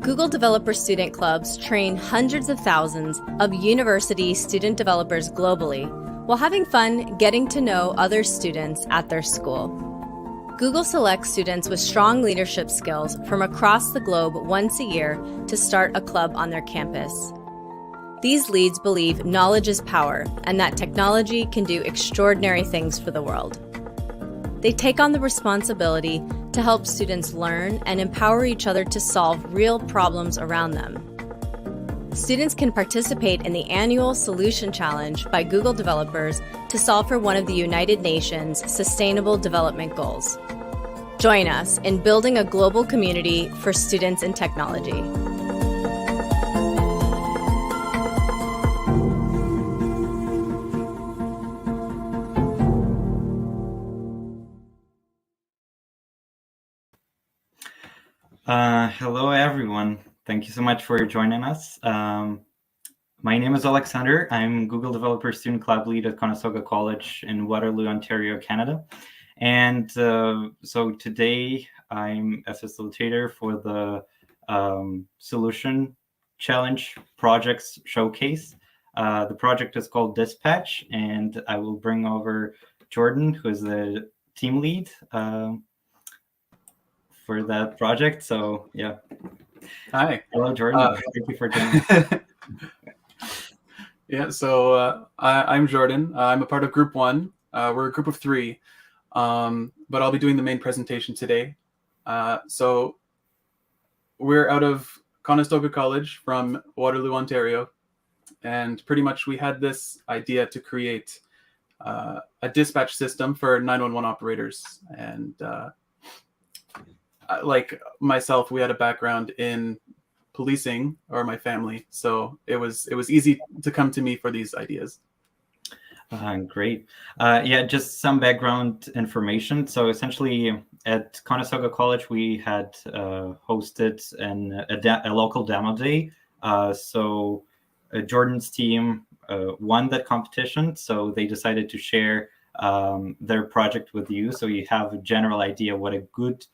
Google Developer Student Clubs train hundreds of thousands of university student developers globally while having fun getting to know other students at their school. Google selects students with strong leadership skills from across the globe once a year to start a club on their campus. These leads believe knowledge is power and that technology can do extraordinary things for the world. They take on the responsibility to help students learn and empower each other to solve real problems around them. Students can participate in the annual Solution Challenge by Google developers to solve for one of the United Nations Sustainable Development Goals. Join us in building a global community for students in technology. Hello, everyone. Thank you so much for joining us. My name is Alexander. I'm Google Developer Student Club Lead at Conestoga College in Waterloo, Ontario, Canada. And so today I'm a facilitator for the Solution Challenge Projects Showcase. The project is called Dispatch, and I will bring over Jordan, who is the team lead for that project. So yeah. Hi. Hello, Jordan. Thank you for joining. Yeah, so I'm Jordan. I'm a part of Group 1. We're a group of 3, but I'll be doing the main presentation today. So we're out of Conestoga College from Waterloo, Ontario, and pretty much we had this idea to create a dispatch system for 911 operators. And like myself, we had a background in policing, or my family, so it was easy to come to me for these ideas. Great. Yeah, just some background information. So essentially, at Conestoga College, we had hosted a local demo day. So Jordan's team won that competition, so they decided to share their project with you, so you have a general idea what a good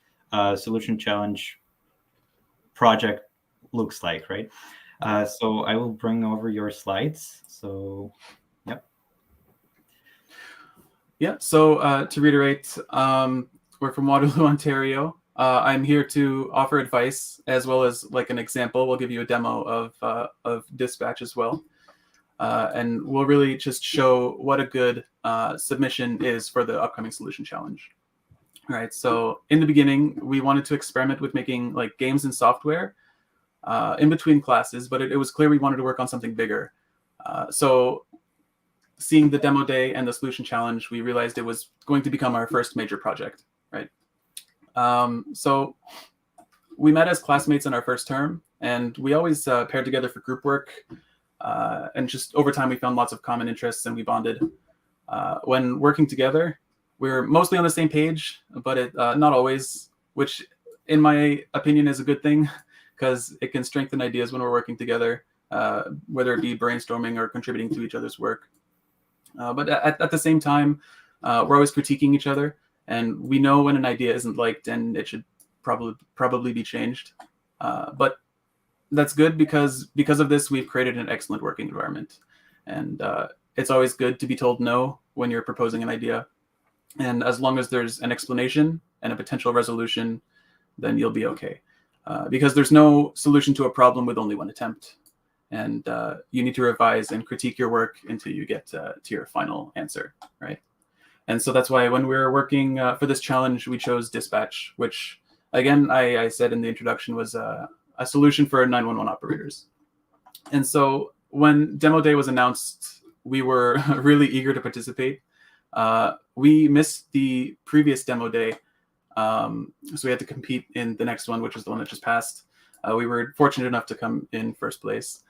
Solution Challenge project looks like, right? So I will bring over your slides. So, yep. Yeah, so to reiterate, we're from Waterloo, Ontario. I'm here to offer advice as well as like an example. We'll give you a demo of Dispatch as well. And we'll really just show what a good submission is for the upcoming Solution Challenge. All right, so in the beginning, we wanted to experiment with making like games and software in between classes, but it was clear we wanted to work on something bigger. So seeing the demo day and the Solution Challenge, we realized it was going to become our first major project, right? So we met as classmates in our first term, and we always paired together for group work. And just over time, we found lots of common interests and we bonded. When working together, we're mostly on the same page, but not always, which in my opinion is a good thing because it can strengthen ideas when we're working together, whether it be brainstorming or contributing to each other's work. But at the same time, we're always critiquing each other, and we know when an idea isn't liked and it should probably be changed. But that's good because of this, we've created an excellent working environment. And it's always good to be told no when you're proposing an idea. And as long as there's an explanation and a potential resolution, then you'll be okay. Because there's no solution to a problem with only one attempt. And you need to revise and critique your work until you get to your final answer, right? And so that's why when we were working for this challenge, we chose Dispatch, which, again, I said in the introduction, was a solution for 911 operators. And so when Demo Day was announced, we were really eager to participate. We missed the previous Demo Day, so we had to compete in the next one, which is the one that just passed. We were fortunate enough to come in first place.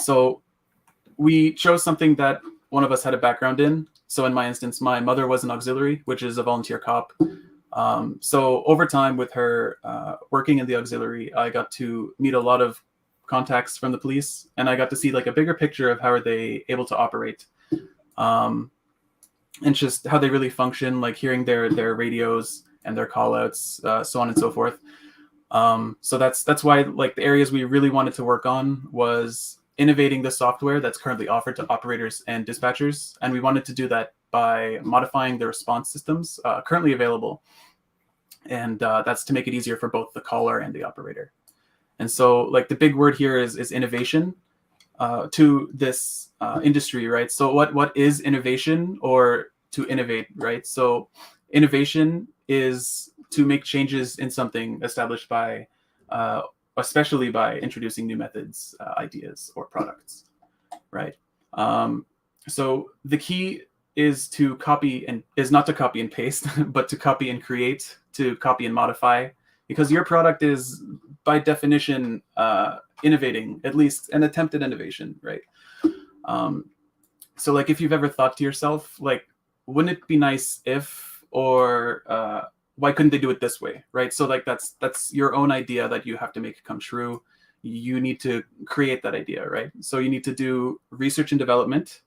So we chose something that one of us had a background in. So in my instance, my mother was an auxiliary, which is a volunteer cop. So over time with her working in the auxiliary, I got to meet a lot of contacts from the police, and I got to see like a bigger picture of how are they able to operate. And just how they really function, like hearing their radios and their call outs, so on and so forth. So that's why like the areas we really wanted to work on was innovating the software that's currently offered to operators and dispatchers, and we wanted to do that by modifying the response systems currently available, and that's to make it easier for both the caller and the operator. And so like the big word here is innovation to this industry, right? So what is innovation, or to innovate, right? So innovation is to make changes in something established by, especially by introducing new methods, ideas, or products, right? So the key is to not to copy and paste, but to copy and create, to copy and modify, because your product is by definition innovating, at least an attempted innovation, right? So like if you've ever thought to yourself, like, wouldn't it be nice if, or why couldn't they do it this way, right? So like that's your own idea that you have to make come true. You need to create that idea, right? So you need to do research and development,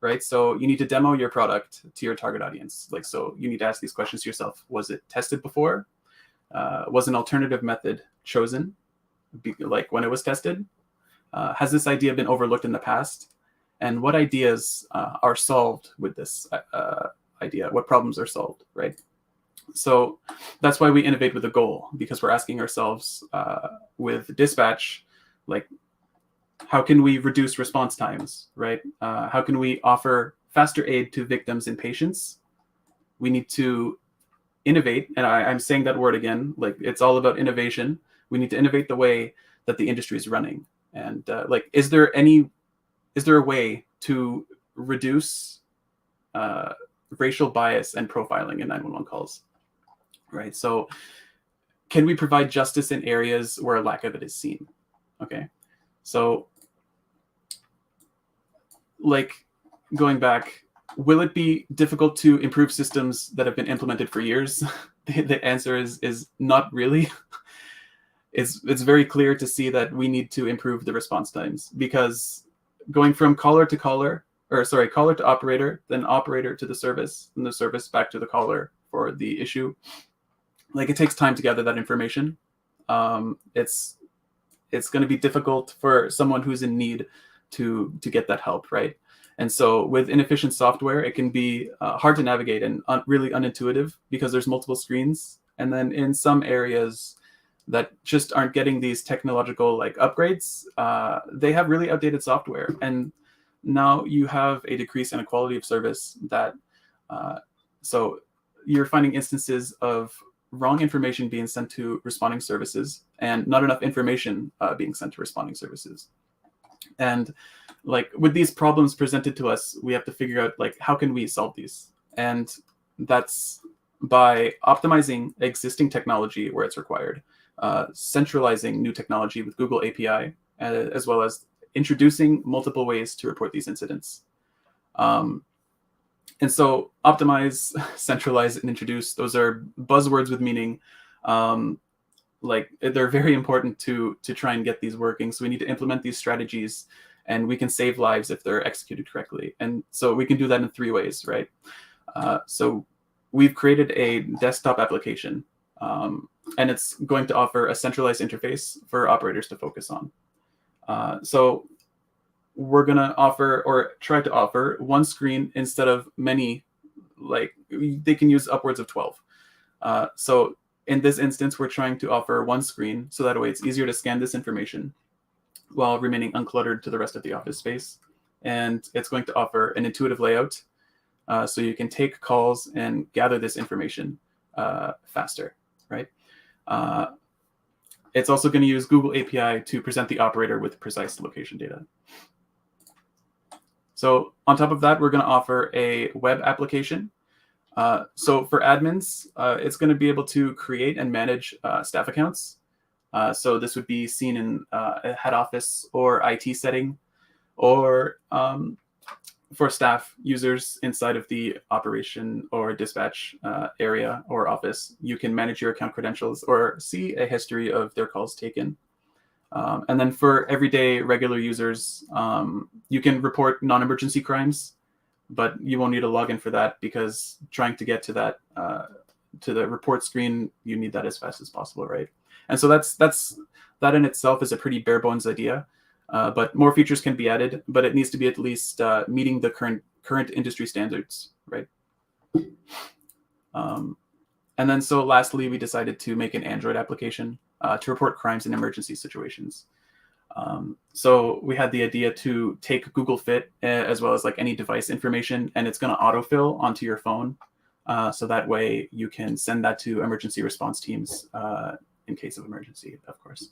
right? So you need to demo your product to your target audience. Like, so you need to ask these questions to yourself. Was it tested before? Was an alternative method chosen, like when it was tested? Has this idea been overlooked in the past? And what ideas are solved with this idea? What problems are solved, right? So that's why we innovate with a goal, because we're asking ourselves with dispatch, like, how can we reduce response times, right? How can we offer faster aid to victims and patients? We need to innovate, and I'm saying that word again, like it's all about innovation. We need to innovate the way that the industry is running. And like, is there a way to reduce racial bias and profiling in 911 calls, right? So can we provide justice in areas where a lack of it is seen? Okay, so like going back, will it be difficult to improve systems that have been implemented for years? The answer is not really. It's very clear to see that we need to improve the response times, because going from caller to operator, then operator to the service, and the service back to the caller for the issue, like it takes time to gather that information. It's going to be difficult for someone who's in need to get that help, right? And so with inefficient software, it can be hard to navigate and really unintuitive, because there's multiple screens. And then in some areas that just aren't getting these technological like upgrades, they have really outdated software. And now you have a decrease in a quality of service that, so you're finding instances of wrong information being sent to responding services and not enough information being sent to responding services. And like with these problems presented to us, we have to figure out like, how can we solve these? And that's by optimizing existing technology where it's required, centralizing new technology with Google API, as well as introducing multiple ways to report these incidents. And so optimize, centralize, and introduce, those are buzzwords with meaning. Like they're very important to try and get these working. So we need to implement these strategies, and we can save lives if they're executed correctly. And so we can do that in 3 ways, right? So we've created a desktop application, and it's going to offer a centralized interface for operators to focus on. So we're going to offer, or try to offer, one screen instead of many. Like they can use upwards of 12. So in this instance, we're trying to offer one screen, so that way it's easier to scan this information while remaining uncluttered to the rest of the office space. And it's going to offer an intuitive layout, so you can take calls and gather this information faster, right? It's also going to use Google API to present the operator with precise location data. So on top of that, we're going to offer a web application. So for admins, it's going to be able to create and manage staff accounts. So this would be seen in a head office or IT setting, or for staff users inside of the operation or dispatch area or office. You can manage your account credentials or see a history of their calls taken. And then for everyday regular users, you can report non-emergency crimes, but you won't need a login for that, because trying to get to that, to the report screen, you need that as fast as possible, right? And so that in itself is a pretty bare bones idea. But more features can be added, but it needs to be at least meeting the current industry standards, right? And then so lastly, we decided to make an Android application to report crimes in emergency situations. So we had the idea to take Google Fit as well as like any device information, and it's going to autofill onto your phone. So that way you can send that to emergency response teams in case of emergency, of course.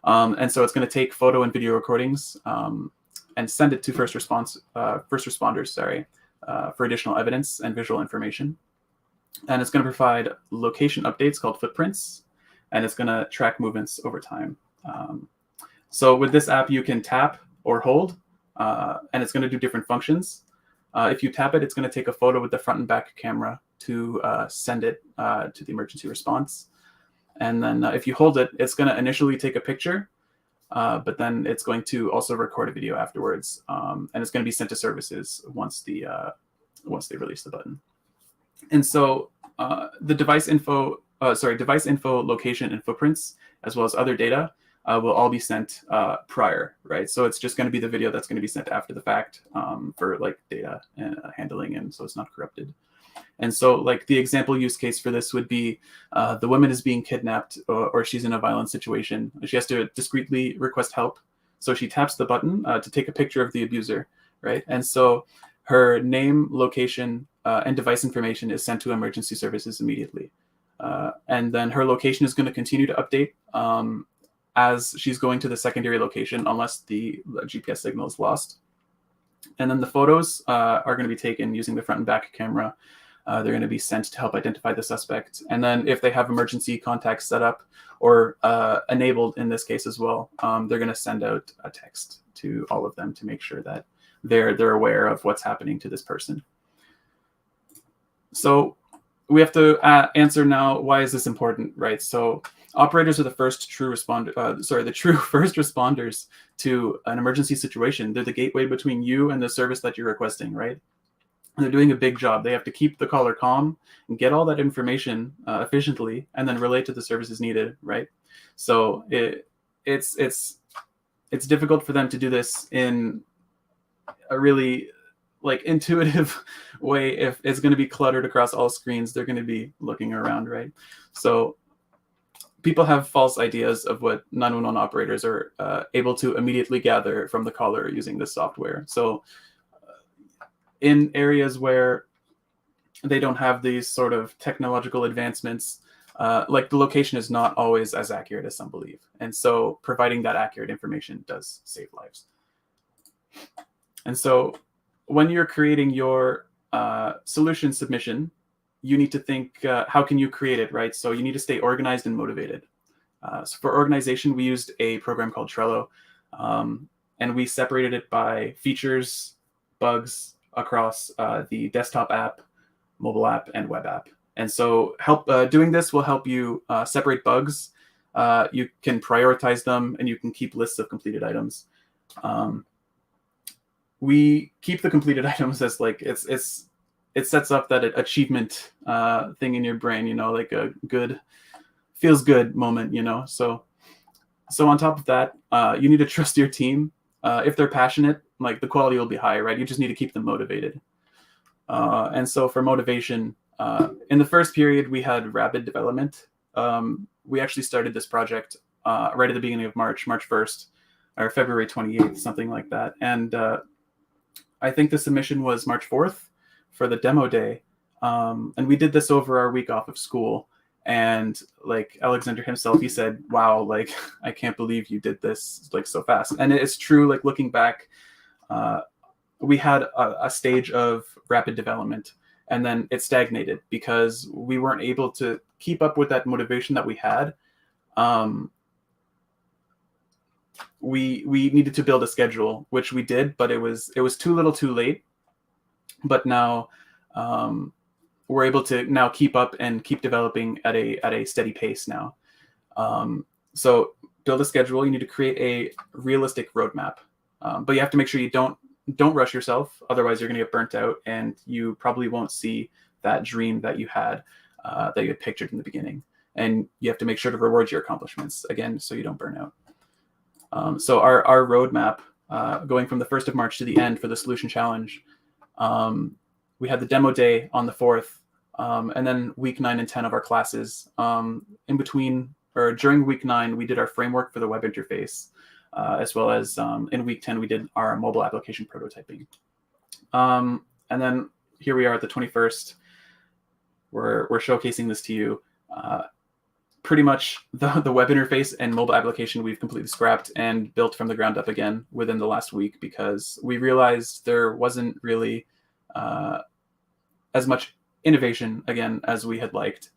And so it's going to take photo and video recordings and send it to first responders, for additional evidence and visual information. And it's going to provide location updates called footprints, and it's going to track movements over time. So with this app, you can tap or hold, and it's going to do different functions. If you tap it, it's going to take a photo with the front and back camera to send it to the emergency response. And then if you hold it, it's going to initially take a picture, but then it's going to also record a video afterwards. And it's going to be sent to services once they release the button. And so the device info, location, and footprints, as well as other data, will all be sent prior, right? So it's just going to be the video that's going to be sent after the fact for like data and handling, and so it's not corrupted. And so like the example use case for this would be the woman is being kidnapped or she's in a violent situation. She has to discreetly request help. So she taps the button to take a picture of the abuser, right? And so her name, location, and device information is sent to emergency services immediately. And then her location is going to continue to update as she's going to the secondary location unless the GPS signal is lost. And then the photos are going to be taken using the front and back camera. They're going to be sent to help identify the suspect. And then if they have emergency contacts set up or enabled in this case as well, they're going to send out a text to all of them to make sure that they're aware of what's happening to this person. So we have to answer now, why is this important, right? So operators are the first true first responders to an emergency situation. They're the gateway between you and the service that you're requesting, right? And they're doing a big job. They have to keep the caller calm and get all that information efficiently, and then relate to the services needed, right? So it's difficult for them to do this in a really like intuitive way. If it's going to be cluttered across all screens, they're going to be looking around, right? So people have false ideas of what 911 operators are able to immediately gather from the caller using this software. So in areas where they don't have these sort of technological advancements, like the location is not always as accurate as some believe. And so providing that accurate information does save lives. And so when you're creating your solution submission, you need to think, how can you create it, right? So you need to stay organized and motivated. So for organization, we used a program called Trello, and we separated it by features, bugs across the desktop app, mobile app, and web app. And so doing this will help you separate bugs. You can prioritize them, and you can keep lists of completed items. We keep the completed items as like it sets up that achievement thing in your brain, you know, like a good, feels good moment, you know. So on top of that, you need to trust your team. If they're passionate, like the quality will be high, right? You just need to keep them motivated. And so for motivation, in the first period, we had rapid development. We actually started this project right at the beginning of March 1st, or February 28th, something like that. And I think the submission was March 4th for the demo day. And we did this over our week off of school. And like Alexander himself, he said, wow, like, I can't believe you did this like so fast. And it's true, like looking back, we had a stage of rapid development, and then it stagnated because we weren't able to keep up with that motivation that we had. We needed to build a schedule, which we did, but it was too little too late. But now we're able to now keep up and keep developing at a steady pace now. So build a schedule. You need to create a realistic roadmap, but you have to make sure you don't rush yourself. Otherwise, you're going to get burnt out, and you probably won't see that dream that you had pictured in the beginning. and you have to make sure to reward your accomplishments again, so you don't burn out. So our roadmap, going from the 1st of March to the end for the solution challenge, we had the demo day on the 4th, and then week 9 and 10 of our classes. In between, or during week 9, we did our framework for the web interface, as well as in week 10, we did our mobile application prototyping. And then here we are at the 21st. We're showcasing this to you. Pretty much the web interface and mobile application we've completely scrapped and built from the ground up again within the last week, because we realized there wasn't really as much innovation again as we had liked.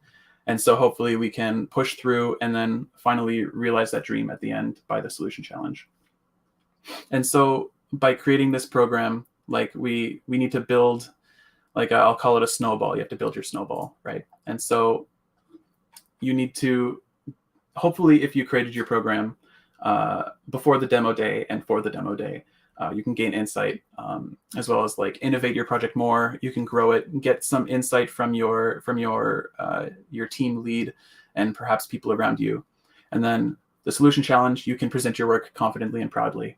And so hopefully we can push through and then finally realize that dream at the end by the solution challenge. And so by creating this program, like we need to build, like I'll call it a snowball. You have to build your snowball, right? And so you need to, hopefully if you created your program before the demo day and for the demo day, you can gain insight, as well as like innovate your project more. You can grow it and get some insight from your team lead and perhaps people around you. And then the solution challenge, you can present your work confidently and proudly.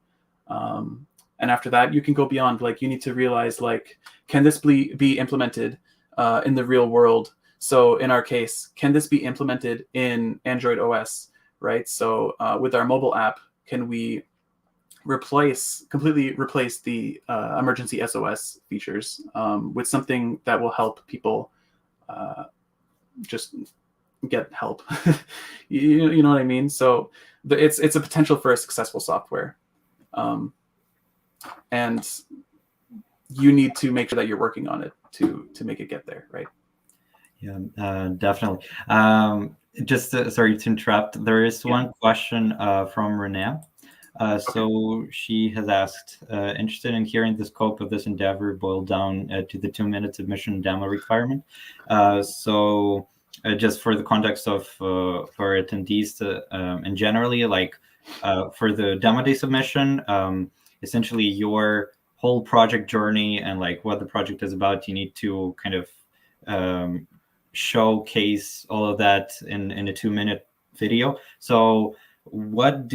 And after that, you can go beyond. Like you need to realize, like, can this be implemented in the real world? So in our case, can this be implemented in Android OS, right? So with our mobile app, can we completely replace the emergency SOS features with something that will help people just get help? you know what I mean? So it's a potential for a successful software. And you need to make sure that you're working on it to make it get there, right? Yeah, definitely. Just sorry to interrupt. There is one question from Renee. So she has asked, interested in hearing the scope of this endeavor boiled down to the 2-minute submission demo requirement. So just for the context of for attendees and generally, like for the demo day submission, essentially your whole project journey and like what the project is about, you need to kind of showcase all of that in a 2-minute video. So what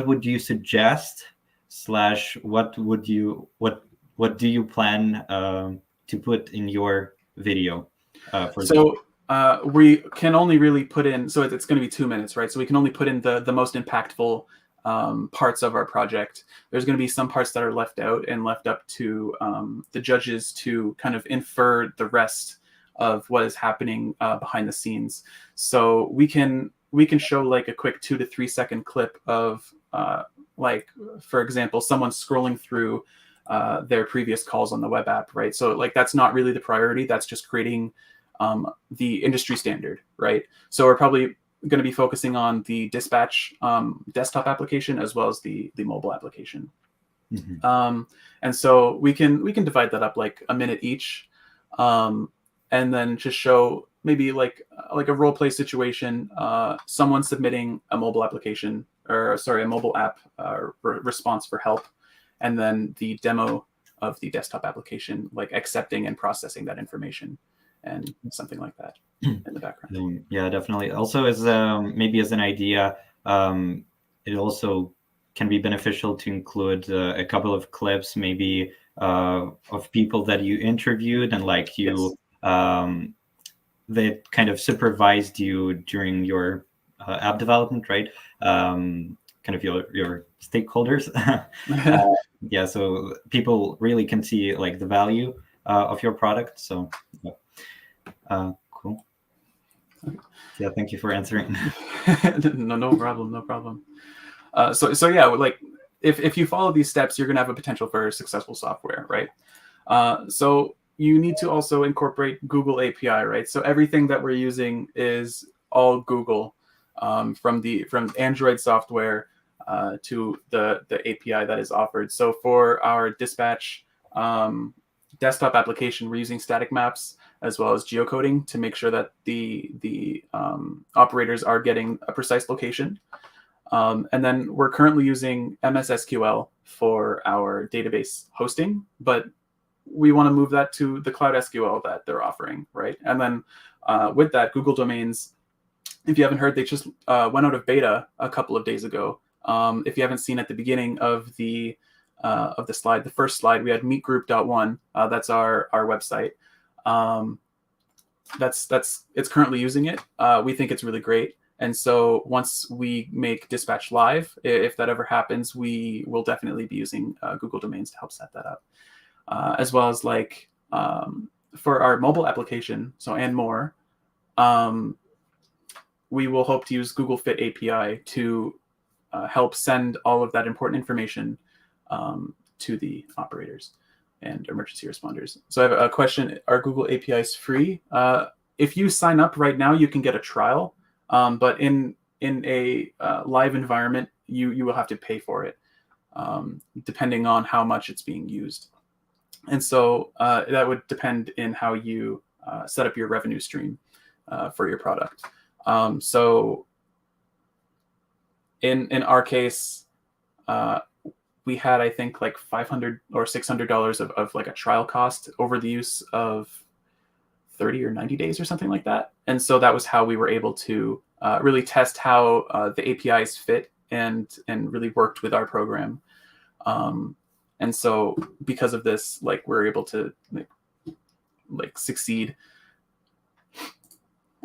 would you suggest / what do you plan to put in your video we can only really put in, so it's going to be 2 minutes, right? So we can only put in the most impactful parts of our project. There's going to be some parts that are left out and left up to the judges to kind of infer the rest of what is happening behind the scenes. So we can show like a quick 2 to 3 second clip of like, for example, someone scrolling through their previous calls on the web app, right? So like that's not really the priority. That's just creating the industry standard, right? So we're probably going to be focusing on the dispatch desktop application as well as the mobile application. Mm-hmm. And so we can divide that up like a minute each, and then just show maybe like a role play situation, someone submitting a mobile application, or sorry, a mobile app response for help, and then the demo of the desktop application, like accepting and processing that information, and something like that in the background. Yeah, definitely. Also, as maybe as an idea, it also can be beneficial to include a couple of clips, maybe of people that you interviewed and like you. Yes. That kind of supervised you during your app development, right? Kind of your stakeholders. Yeah, so people really can see like the value of your product. So, yeah. Cool. Yeah, thank you for answering. No problem. So yeah, like if you follow these steps, you're gonna have a potential for successful software, right? So you need to also incorporate Google API, right? So everything that we're using is all Google, from Android software to the API that is offered. So for our dispatch desktop application, we're using static maps as well as geocoding to make sure that the operators are getting a precise location. And then we're currently using MS SQL for our database hosting, but we want to move that to the Cloud SQL that they're offering, right? And then with that, Google Domains if you haven't heard, they just went out of beta a couple of days ago. If you haven't seen at the beginning of the slide, the first slide, we had meetgroup.one. That's our website. It's currently using it. We think it's really great. And so once we make Dispatch live, if that ever happens, we will definitely be using Google Domains to help set that up, as well as like for our mobile application. So and more, we will hope to use Google Fit API to help send all of that important information to the operators and emergency responders. So I have a question: are Google APIs free? If you sign up right now, you can get a trial. But in a live environment, you will have to pay for it, depending on how much it's being used. And so that would depend in how you set up your revenue stream for your product. So in our case, we had, I think, like $500 or $600 of like a trial cost over the use of 30 or 90 days or something like that. And so that was how we were able to really test how the APIs fit and really worked with our program. And so because of this, like, we're able to like succeed.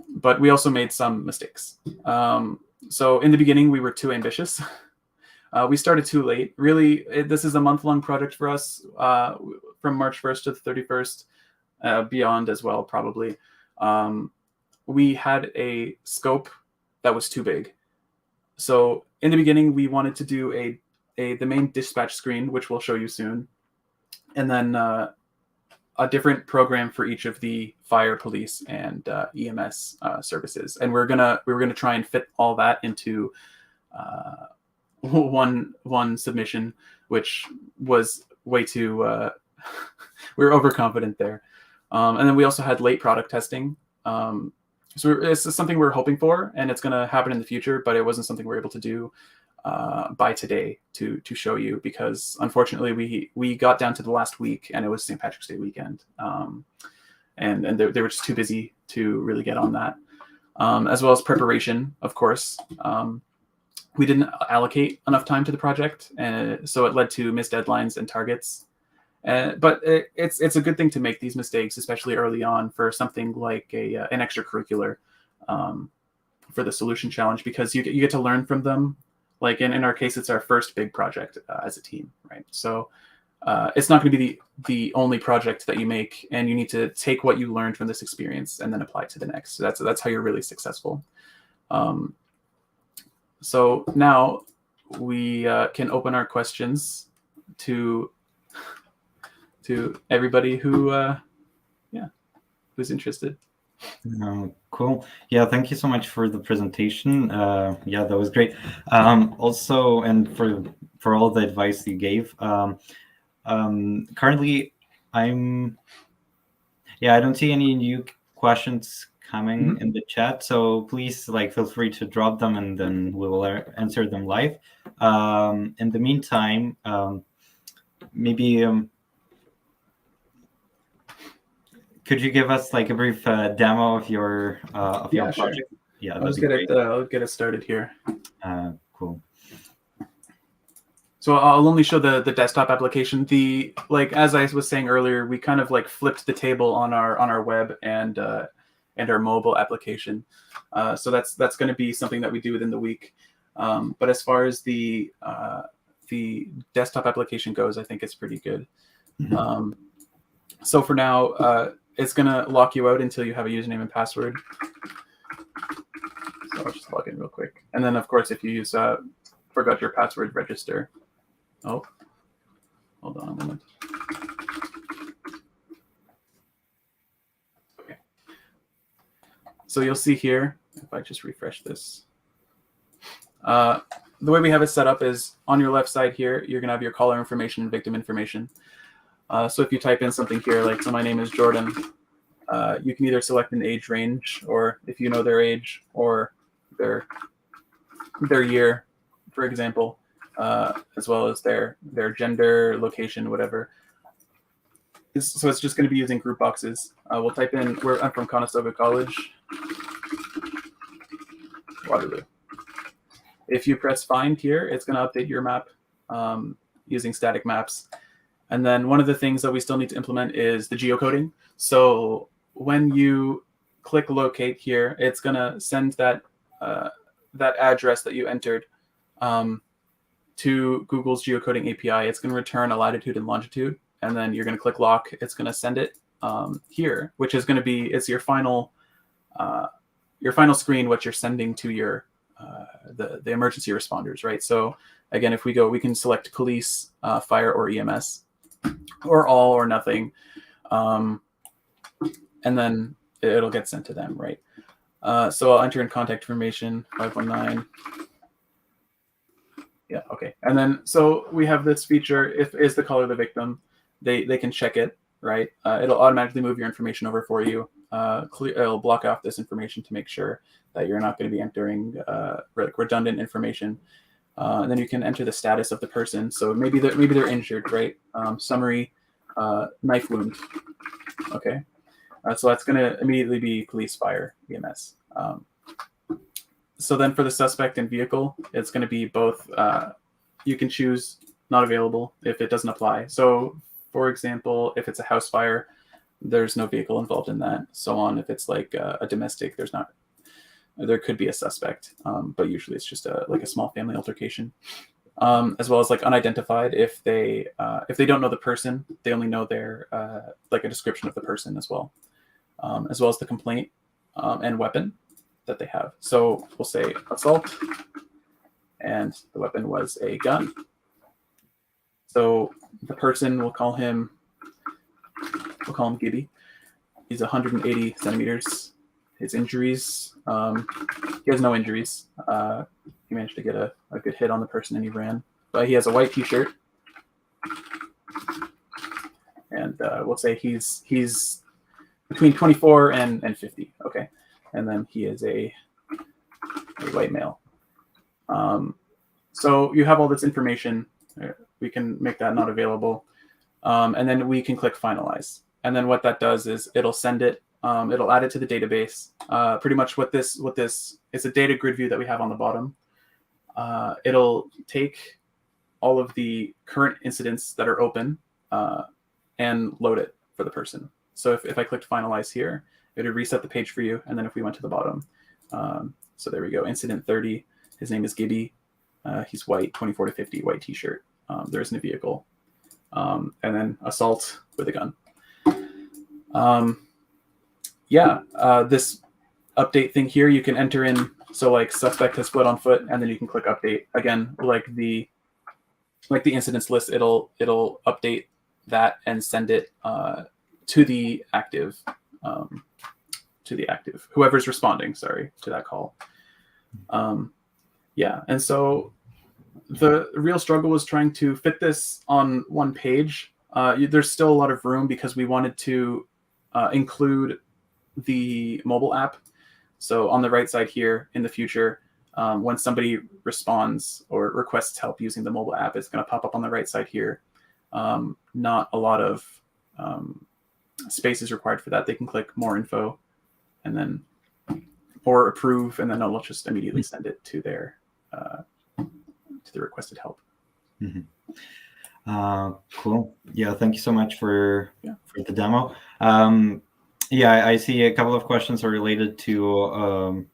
But we also made some mistakes. So in the beginning, we were too ambitious. We started too late. Really, this is a month-long project for us, from March 1st to the 31st. Beyond as well, probably. We had a scope that was too big. So in the beginning, we wanted to do the main dispatch screen, which we'll show you soon, and then a different program for each of the fire, police, and EMS services. And we were gonna try and fit all that into one submission, which was way too. We were overconfident there. And then we also had late product testing. So it's something we're hoping for, and it's going to happen in the future, but it wasn't something we're able to do by today to show you, because unfortunately we got down to the last week and it was St. Patrick's Day weekend. And they were just too busy to really get on that. As well as preparation, of course. We didn't allocate enough time to the project, and so it led to missed deadlines and targets. But it's a good thing to make these mistakes, especially early on, for something like an extracurricular for the solution challenge, because you get to learn from them. Like in our case, it's our first big project as a team, right? So it's not going to be the only project that you make, and you need to take what you learned from this experience and then apply it to the next. So that's how you're really successful. So now we can open our questions to everybody who's interested. Cool. Yeah, thank you so much for the presentation. Yeah, that was great. Also, and for all the advice you gave. Currently, I don't see any new questions coming in the chat, so please feel free to drop them, and then we will answer them live. In the meantime, maybe could you give us a brief demo of your your project? Sure. Yeah, I'll get it started here. Cool. So I'll only show the desktop application. As I was saying earlier, we kind of flipped the table on our web and our mobile application. So that's going to be something that we do within the week. But as far as the desktop application goes, I think it's pretty good. Mm-hmm. So for now, it's going to lock you out until you have a username and password. So I'll just log in real quick. And then, of course, if you use forgot your password, register. Oh, hold on a moment. Okay. So you'll see here, if I just refresh this, the way we have it set up is on your left side here, you're going to have your caller information and victim information. So if you type in something here, so my name is Jordan, you can either select an age range, or if you know their age or their year, for example, as well as their gender, location, whatever. So it's just going to be using group boxes. We'll type in, I'm from Conestoga College. Waterloo. If you press find here, it's going to update your map using static maps. And then one of the things that we still need to implement is the geocoding. So when you click locate here, it's going to send that that address that you entered to Google's geocoding API. It's going to return a latitude and longitude, and then you're going to click lock. It's going to send it here, which is going to be your final screen, what you're sending to your the emergency responders, right? So again, if we go, we can select police, fire, or EMS, or all or nothing, and then it'll get sent to them, right? So I'll enter in contact information 519. Yeah, okay. And then so we have this feature. If is the caller the victim, they can check it, right? It'll automatically move your information over for you. It'll block off this information to make sure that you're not going to be entering redundant information. And then you can enter the status of the person. So maybe they're injured, right? Summary, knife wound. Okay. So that's going to immediately be police, fire, EMS. So then for the suspect and vehicle, it's going to be both. You can choose not available if it doesn't apply. So for example, if it's a house fire, there's no vehicle involved in that. So on, if it's like a domestic, there could be a suspect, but usually it's just like a small family altercation. As well as like unidentified, if they don't know the person, they only know their like a description of the person as well as the complaint and weapon that they have. So we'll say assault, and the weapon was a gun. So the person, we'll call him Gibby. He's 180 centimeters. His injuries, he has no injuries. He managed to get a good hit on the person and he ran. But he has a white t-shirt. And we'll say he's between 24 and 50. Okay. And then he is a white male. So you have all this information. We can make that not available. And then we can click finalize. And then what that does is it'll send it. It'll add it to the database. Pretty much what this is a data grid view that we have on the bottom. It'll take all of the current incidents that are open and load it for the person. So if I clicked finalize here, it would reset the page for you. And then if we went to the bottom, so there we go. Incident 30. His name is Gibby. He's white, 24 to 50, white t-shirt. There isn't a vehicle. And then assault with a gun. This update thing here, you can enter in. So like suspect has fled on foot, and then you can click update. Again, like the incidents list, it'll update that and send it to the active, whoever's responding. Sorry, to that call. And so the real struggle was trying to fit this on one page. There's still a lot of room because we wanted to include the mobile app. So on the right side here in the future, when somebody responds or requests help using the mobile app, it's going to pop up on the right side here. Not a lot of space is required for that. They can click more info and then or approve, and then it'll just immediately send it to their to the requested help. Mm-hmm. Cool. Yeah, thank you so much for the demo. I see a couple of questions are related to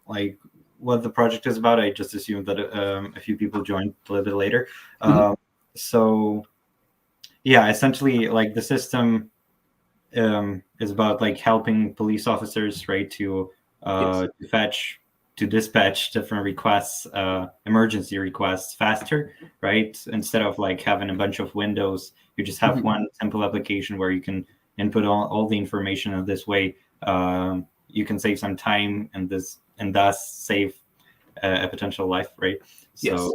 like what the project is about. I just assumed that a few people joined a little bit later. So yeah, essentially like the system is about like helping police officers, right, to dispatch different requests, emergency requests faster, right? Instead of like having a bunch of windows, you just have one simple application where you can input all the information. And this way, you can save some time and thus save a potential life, right? So,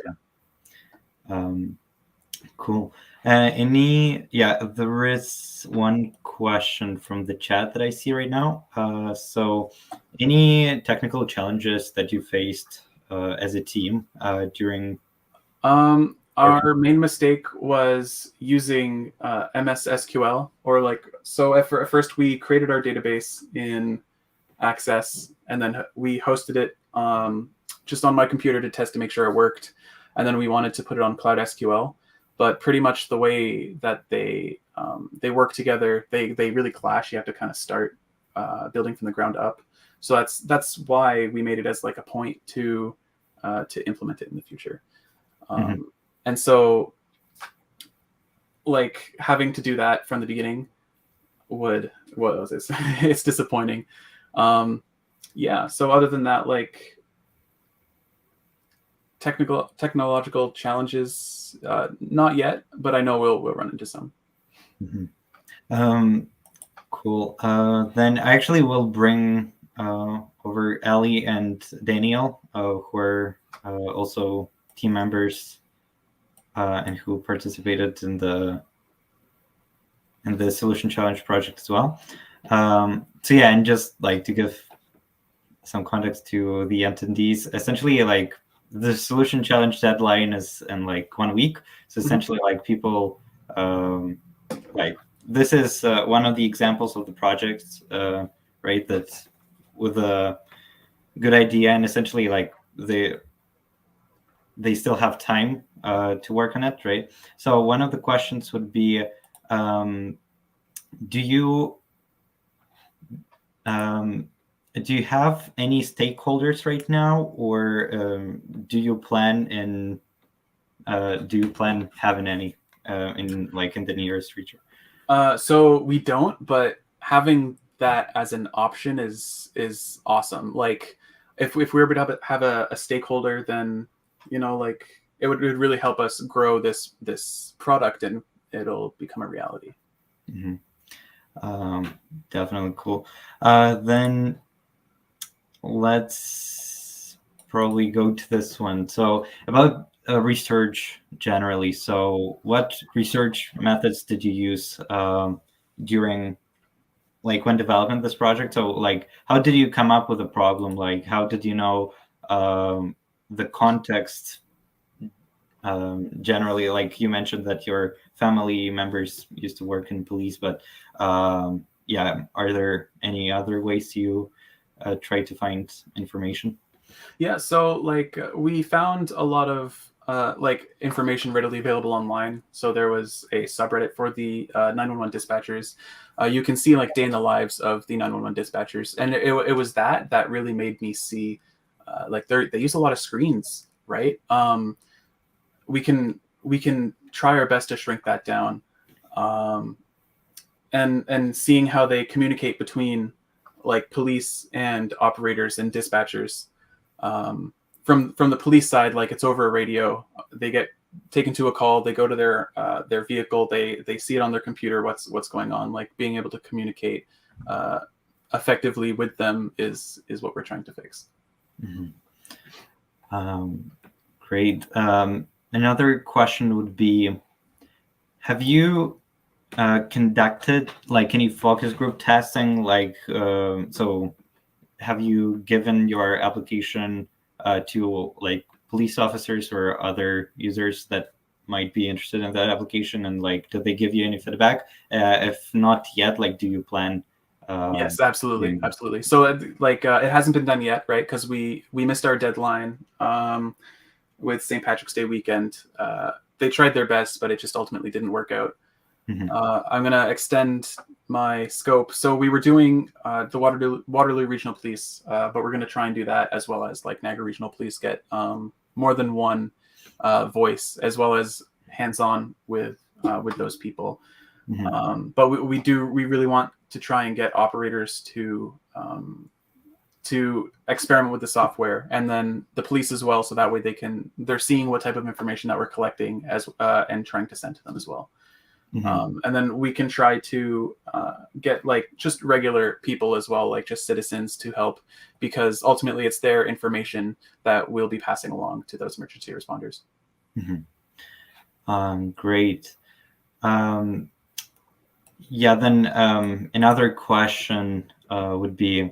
cool. There is one question from the chat that I see right now. So any technical challenges that you faced as a team during? Our main mistake was using MS SQL, so at first we created our database in Access, and then we hosted it just on my computer to test to make sure it worked. And then we wanted to put it on Cloud SQL. But pretty much the way that they work together, they really clash. You have to kind of start building from the ground up. So that's why we made it as like a point to implement it in the future. And so, like, having to do that from the beginning it's disappointing. Yeah. So other than that, like, technological challenges, not yet, but I know we'll run into some. Cool. Then I actually will bring over Ali and Daniel, who are also team members and who participated in the Solution Challenge project as well. So yeah, and just like to give some context to the attendees, essentially, like, the Solution Challenge deadline is in like 1 week. So essentially, like, people, like, this is one of the examples of the projects, right? That with a good idea, and essentially, like, they still have time to work on it, right? So one of the questions would be, do you have any stakeholders right now, or do you plan having any in the nearest future? So we don't, but having that as an option is awesome. Like, if we were able to have a stakeholder, then, you know, like, it would really help us grow this product, and it'll become a reality. Definitely cool. Then let's probably go to this one. So about research generally. So what research methods did you use during, like, when developing this project? So, like, how did you come up with a problem? Like, how did you know the context generally? Like, you mentioned that your family members used to work in police, but yeah, are there any other ways you try to find information? Yeah, so, like, we found a lot of like, information readily available online. So there was a subreddit for the 911 dispatchers. You can see, like, day in the lives of the 911 dispatchers, and it was that really made me see, like, they use a lot of screens, right? We can try our best to shrink that down, and seeing how they communicate between, like, police and operators and dispatchers. From the police side, like, it's over a radio. They get taken to a call. They go to their vehicle. They see it on their computer. What's going on? Like, being able to communicate effectively with them is what we're trying to fix. Great. Another question would be, have you conducted, like, any focus group testing? Like, so have you given your application to, like, police officers or other users that might be interested in that application, and, like, did they give you any feedback? If not yet, like, do you plan? Yes, absolutely. So, like, it hasn't been done yet, right? Because we missed our deadline with St. Patrick's Day weekend. They tried their best, but it just ultimately didn't work out. I'm going to extend my scope. So we were doing the Waterloo Regional Police, but we're going to try and do that, as well as, like, Niagara Regional Police, get more than one voice, as well as hands-on with those people. But we really want to try and get operators to experiment with the software, and then the police as well, so that way they're seeing what type of information that we're collecting and trying to send to them as well. And then we can try to get, like, just regular people as well, like just citizens, to help, because ultimately it's their information that we'll be passing along to those emergency responders. Great. Yeah, then another question would be,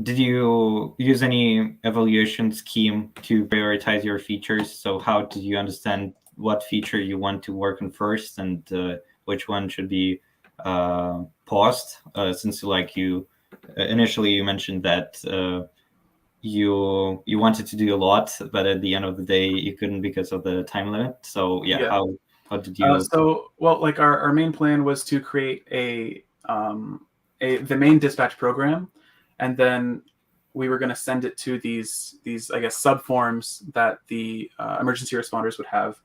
did you use any evaluation scheme to prioritize your features? So how did you understand what feature you want to work on first, and which one should be paused? Since, like, you initially mentioned that you wanted to do a lot, but at the end of the day you couldn't because of the time limit. So yeah, Yeah. how did you? Well, like our main plan was to create the main dispatch program, and then we were going to send it to these I guess subforms that the emergency responders would have.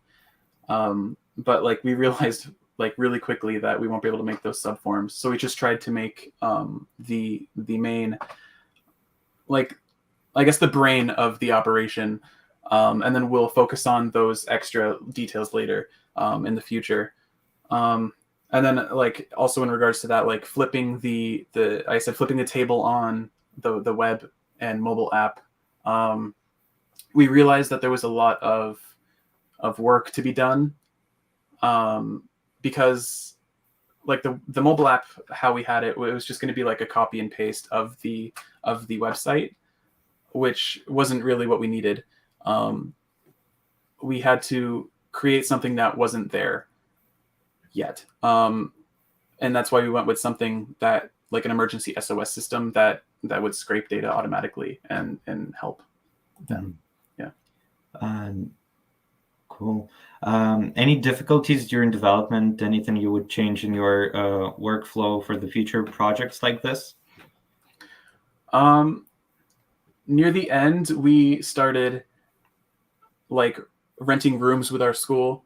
But like we realized like really quickly that we won't be able to make those subforms, so we just tried to make the main, like, I guess, the brain of the operation, and then we'll focus on those extra details later in the future. And then like also in regards to that, like flipping flipping the table on the web and mobile app, we realized that there was a lot of work to be done, because like the mobile app, how we had it was just going to be like a copy and paste of the website, which wasn't really what we needed. We had to create something that wasn't there yet. And that's why we went with something that like an emergency SOS system that would scrape data automatically and help them. Yeah. Cool. Any difficulties during development? Anything you would change in your workflow for the future projects like this? Near the end, we started like renting rooms with our school,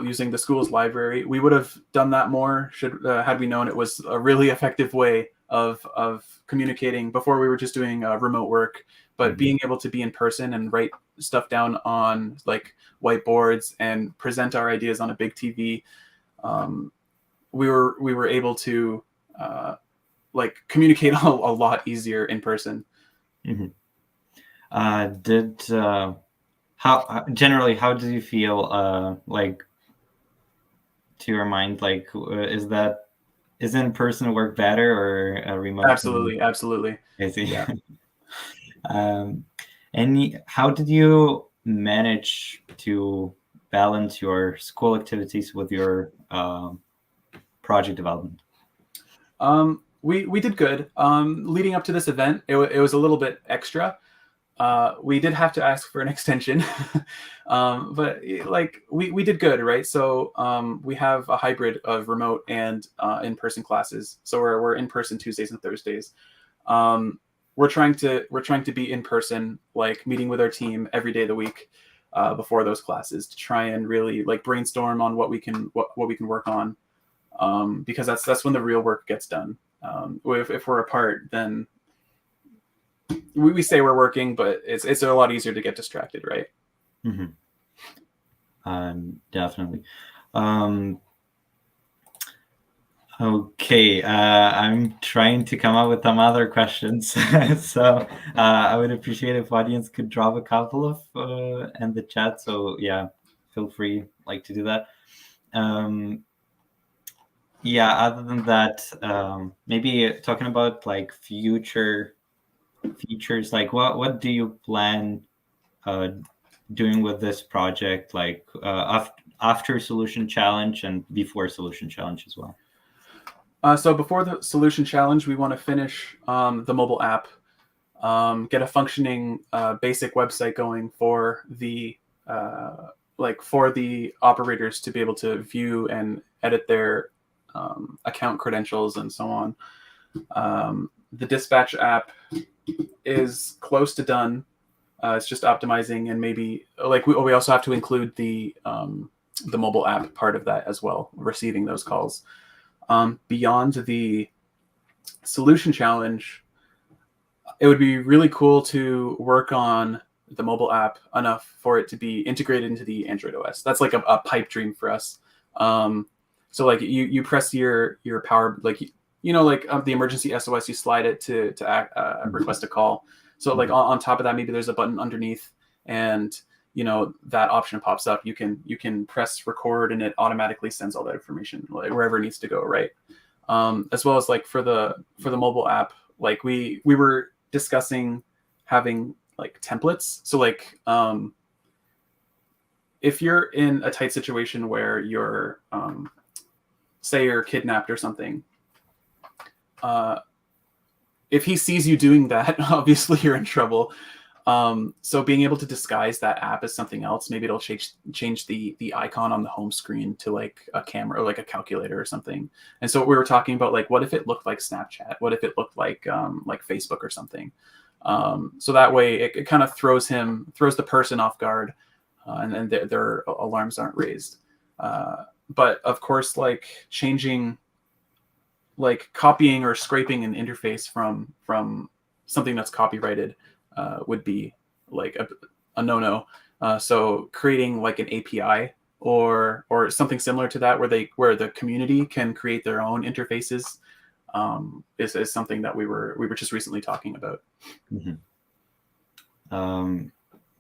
using the school's library. We would have done that more had we known it was a really effective way of communicating before we were just doing remote work. But being able to be in person and write stuff down on like whiteboards and present our ideas on a big TV, we were able to like communicate a lot easier in person. Mm-hmm. How generally, how do you feel like, to your mind, like is in-person work better or remote? Absolutely. I see. Yeah. How did you manage to balance your school activities with your project development? We did good. Leading up to this event, it was a little bit extra. We did have to ask for an extension, but like we did good, right? So we have a hybrid of remote and in-person classes. So we're in person Tuesdays and Thursdays. We're trying to be in person, like meeting with our team every day of the week before those classes to try and really like brainstorm on what we can work on, because that's when the real work gets done. If we're apart, then we say we're working, but it's a lot easier to get distracted, right? Mm-hmm. Definitely. Okay, I'm trying to come up with some other questions. So I would appreciate if audience could drop a couple of in the chat. So yeah, feel free like to do that. Yeah, other than that, maybe talking about like future features, like what do you plan doing with this project, like after Solution Challenge and before Solution Challenge as well? So before the Solution Challenge, we want to finish the mobile app, get a functioning basic website going for the operators to be able to view and edit their account credentials and so on. The dispatch app is close to done. It's just optimizing, and maybe like we also have to include the mobile app part of that as well, receiving those calls. Beyond the Solution Challenge, it would be really cool to work on the mobile app enough for it to be integrated into the Android OS. That's like a pipe dream for us. So like you press your power, like the emergency SOS, you slide it to request a call. So like on top of that, maybe there's a button underneath, and that option pops up. You can press record, and it automatically sends all that information like wherever it needs to go, right? As well as like for the mobile app, like we were discussing having like templates. So like if you're in a tight situation where you're say you're kidnapped or something, if he sees you doing that, obviously you're in trouble. So being able to disguise that app as something else, maybe it'll change the icon on the home screen to like a camera or like a calculator or something. And so we were talking about like, what if it looked like Snapchat? What if it looked like Facebook or something? So that way it kind of throws the person off guard, and their alarms aren't raised. But of course, like changing, like copying or scraping an interface from something that's copyrighted would be like a no-no. So creating like an API or something similar to that, where the community can create their own interfaces, is something that we were just recently talking about. Mm-hmm.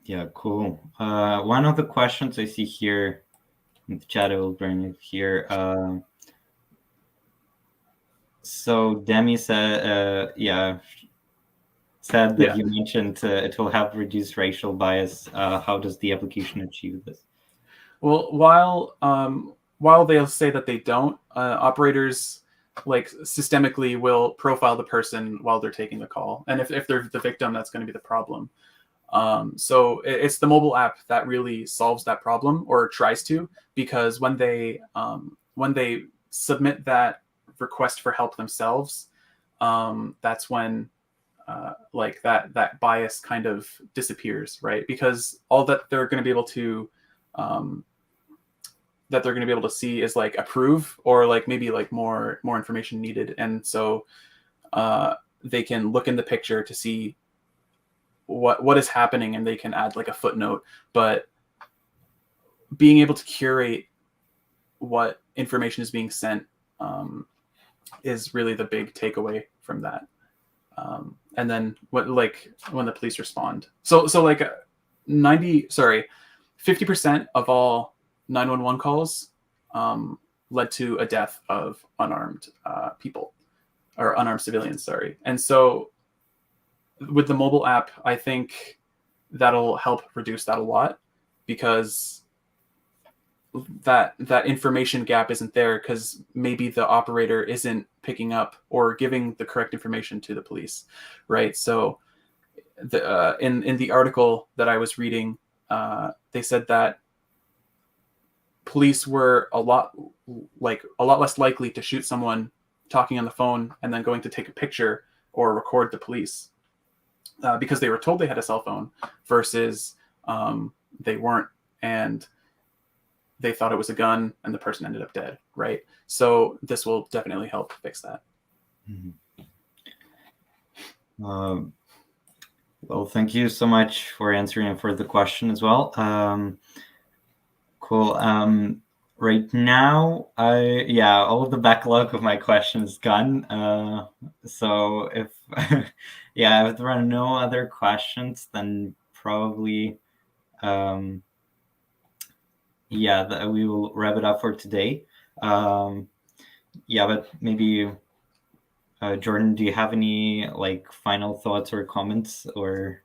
Yeah, cool. One of the questions I see here in the chat, I will bring it here. So Demi said, said that you mentioned it will help reduce racial bias. How does the application achieve this? Well, while they'll say that they don't, operators like systemically will profile the person while they're taking the call, and if they're the victim, that's going to be the problem. So it's the mobile app that really solves that problem, or tries to, because when they submit that request for help themselves, that's when like that bias kind of disappears, right? Because all that they're going to be able to see is like approve, or like maybe like more information needed, and so they can look in the picture to see what is happening, and they can add like a footnote. But being able to curate what information is being sent is really the big takeaway from that. And then when the police respond, so like 50% of all 911 calls led to a death of unarmed people, or unarmed civilians, sorry. And so with the mobile app, I think that'll help reduce that a lot, because that information gap isn't there, because maybe the operator isn't picking up or giving the correct information to the police, right? So in the article that I was reading, they said that police were a lot less likely to shoot someone talking on the phone and then going to take a picture or record the police, because they were told they had a cell phone, versus they weren't, and they thought it was a gun and the person ended up dead, right? So this will definitely help fix that. Mm-hmm. Well, thank you so much for answering for the question as well. Cool. Right now, all of the backlog of my questions gone. So if if there are no other questions, then probably we will wrap it up for today. But maybe Jordan, do you have any like final thoughts or comments, or?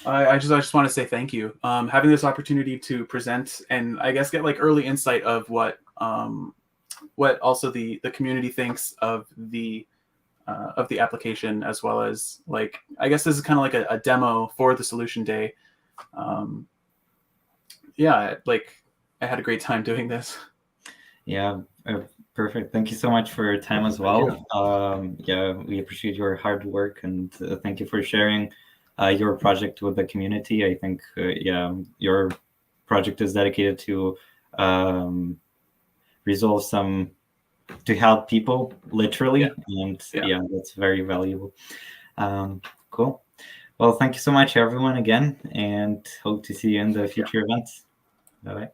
I just want to say thank you. Having this opportunity to present, and I guess get like early insight of what also the community thinks of the application, as well as like, I guess this is kind of like a demo for the solution day. I had a great time doing this. Yeah, perfect. Thank you so much for your time as well. We appreciate your hard work, and thank you for sharing your project with the community. I think your project is dedicated to to help people, literally, and that's very valuable. Cool. Well, thank you so much, everyone, again, and hope to see you in the future events. Bye-bye.